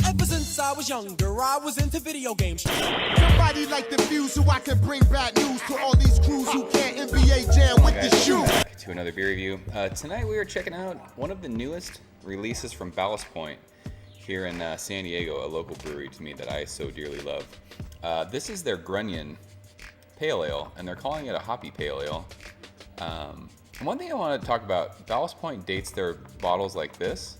Ever since I was younger, I was into video games. Somebody like the views so I can bring bad news to all these crews who can't NBA jam with the shoe. Back to another beer review. Tonight we are checking out one of the newest releases from Ballast here in San Diego, a local brewery to me that I so dearly love. This is their Grunion Pale Ale, and they're calling it a hoppy pale ale. And one thing I want to talk about, Ballast Point dates their bottles like this,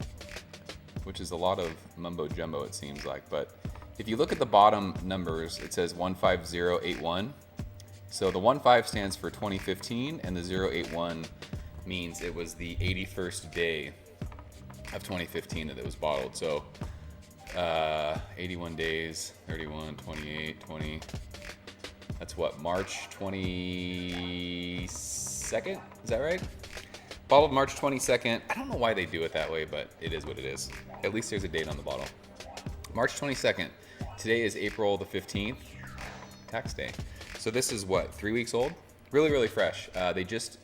which is a lot of mumbo jumbo it seems like, but if you look at the bottom numbers, it says 15081. So the 15 stands for 2015, and the 081 means it was the 81st day of 2015 that it was bottled. So 81 days, 31, 28, 20. That's what, March 22nd? Is that right? Bottled March 22nd. I don't know why they do it that way, but it is what it is. At least there's a date on the bottle. March 22nd. Today is April the 15th, tax day. So this is what, 3 weeks old? Really, really fresh. They just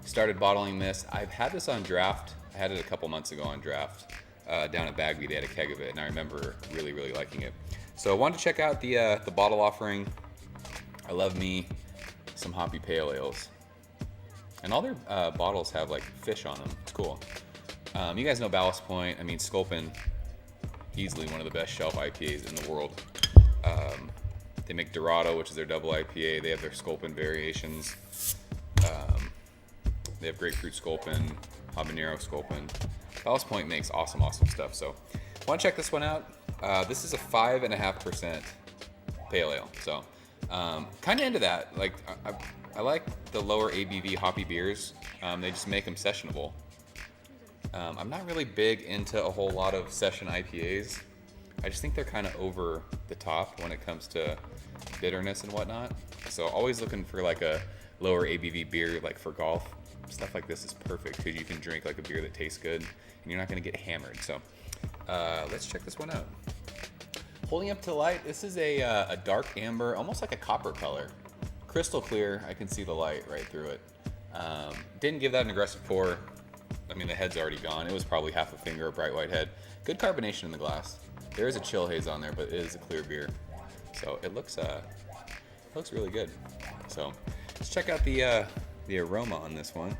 started bottling this. I've had this on draft. I had it a couple months ago on draft. Down at Bagby, they had a keg of it, and I remember really, really liking it. So I wanted to check out the bottle offering. I love me some hoppy pale ales. And all their bottles have like fish on them. It's cool. You guys know Ballast Point. I mean, Sculpin, easily one of the best shelf IPAs in the world. They make Dorado, which is their double IPA. They have their Sculpin variations. They have grapefruit Sculpin, habanero Sculpin. Ballast Point makes awesome, awesome stuff. So, want to check this one out? This is a 5.5% pale ale. So, kind of into that. Like, I like the lower ABV hoppy beers. They just make them sessionable. I'm not really big into a whole lot of session IPAs. I just think they're kind of over the top when it comes to bitterness and whatnot. So always looking for like a lower ABV beer, like for golf. Stuff like this is perfect because you can drink like a beer that tastes good and you're not going to get hammered. So let's check this one out. Holding up to the light, this is a dark amber, almost like a copper color. Crystal clear, I can see the light right through it. Didn't give that an aggressive pour. I mean, the head's already gone. It was probably half a finger, a bright white head. Good carbonation in the glass. There is a chill haze on there, but it is a clear beer. So it looks really good. So let's check out the aroma on this one.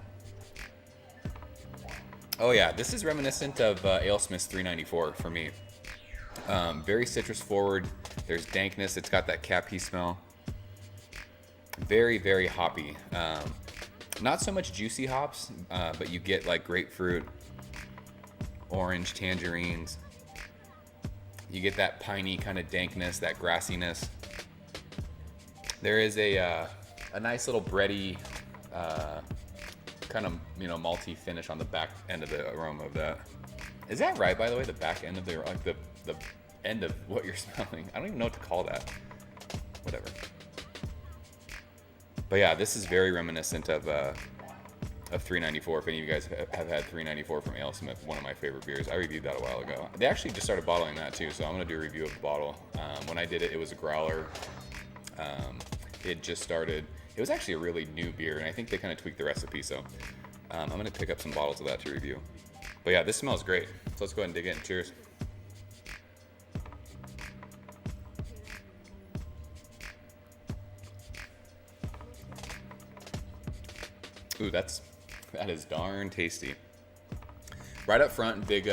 Oh yeah, this is reminiscent of AleSmith's 394 for me. Very citrus forward. There's dankness. It's got that cappy smell. Very, very hoppy. Not so much juicy hops, but you get like grapefruit, orange, tangerines. You get that piney kind of dankness, that grassiness. There is a nice little bready, kind of, malty finish on the back end of the aroma of that. Is that right, by the way? The back end of the end of what you're smelling. I don't even know what to call that. Whatever. But yeah, this is very reminiscent of 394. If any of you guys have had 394 from AleSmith, one of my favorite beers. I reviewed that a while ago. They actually just started bottling that too, so I'm going to do a review of the bottle. When I did it, it was a growler. It just started. It was actually a really new beer, and I think they kind of tweaked the recipe, so I'm going to pick up some bottles of that to review. But yeah, this smells great. So let's go ahead and dig in. Cheers. Ooh, that is darn tasty. Right up front, big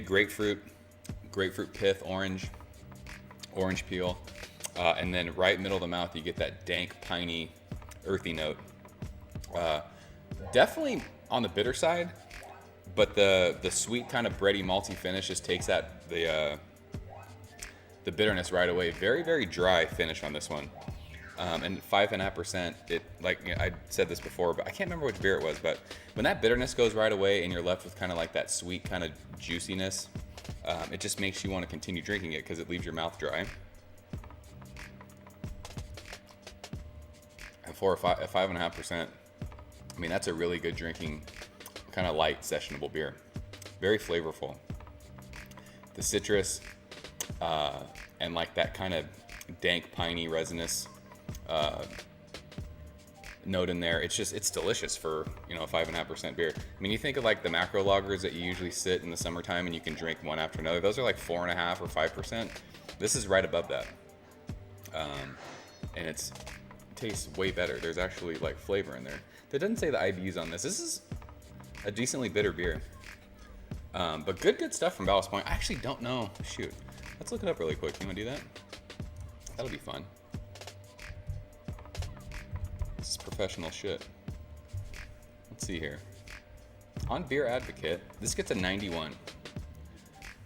grapefruit pith, orange peel, and then right middle of the mouth, you get that dank, piney, earthy note. Definitely on the bitter side, but the sweet kind of bready, malty finish just takes the bitterness right away. Very, very dry finish on this one. And 5.5%, I said this before, but I can't remember which beer it was, but when that bitterness goes right away and you're left with kind of like that sweet kind of juiciness, it just makes you want to continue drinking it because it leaves your mouth dry. And for a 5.5%, I mean, that's a really good drinking, kind of light, sessionable beer. Very flavorful. The citrus, and like that kind of dank, piney, resinous note in there. It's delicious for, you know, a 5.5% beer. I mean, you think of like the macro lagers that you usually sit in the summertime and you can drink one after another. Those are like 4.5 or 5%. This is right above that, and it tastes way better. There's actually like flavor in there. It doesn't say the IBUs on this. This is a decently bitter beer, but good stuff from Ballast Point. I actually don't know. Shoot, let's look it up really quick. You want to do that? That'll be fun. This is professional shit. Let's see here. On Beer Advocate, this gets a 91.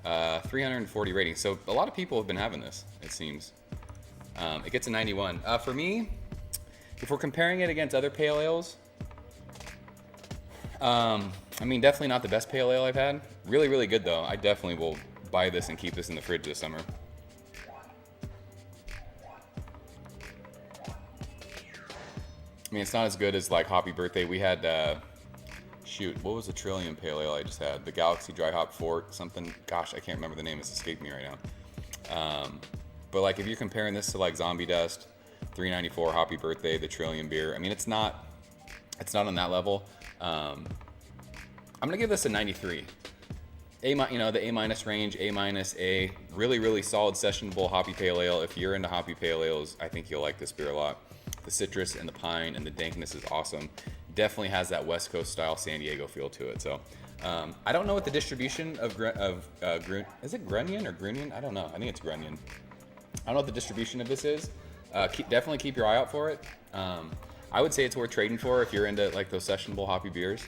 340 ratings. So a lot of people have been having this, it seems. It gets a 91. For me, if we're comparing it against other pale ales, I mean, definitely not the best pale ale I've had. Really, really good though. I definitely will buy this and keep this in the fridge this summer. I mean, it's not as good as like Hoppy Birthday. We had, shoot, what was the Trillium Pale Ale I just had? The Galaxy Dry Hop Fort something. Gosh, I can't remember the name. It's escaped me right now. But like if you're comparing this to like Zombie Dust, 394 Hoppy Birthday, the Trillium beer. I mean, it's not on that level. I'm gonna give this a 93. You know, the A- range, A-, really, really solid sessionable hoppy pale ale. If you're into hoppy pale ales, I think you'll like this beer a lot. The citrus and the pine and the dankness is awesome. Definitely has that West Coast style San Diego feel to it. So I don't know what the distribution of is it Grunion or Grunion? I don't know. I think it's Grunion. I don't know what the distribution of this is. Definitely keep your eye out for it. I would say it's worth trading for if you're into like those sessionable hoppy beers.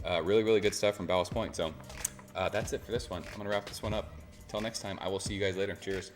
Really, really good stuff from Ballast Point. So that's it for this one. I'm gonna wrap this one up. Until next time, I will see you guys later. Cheers.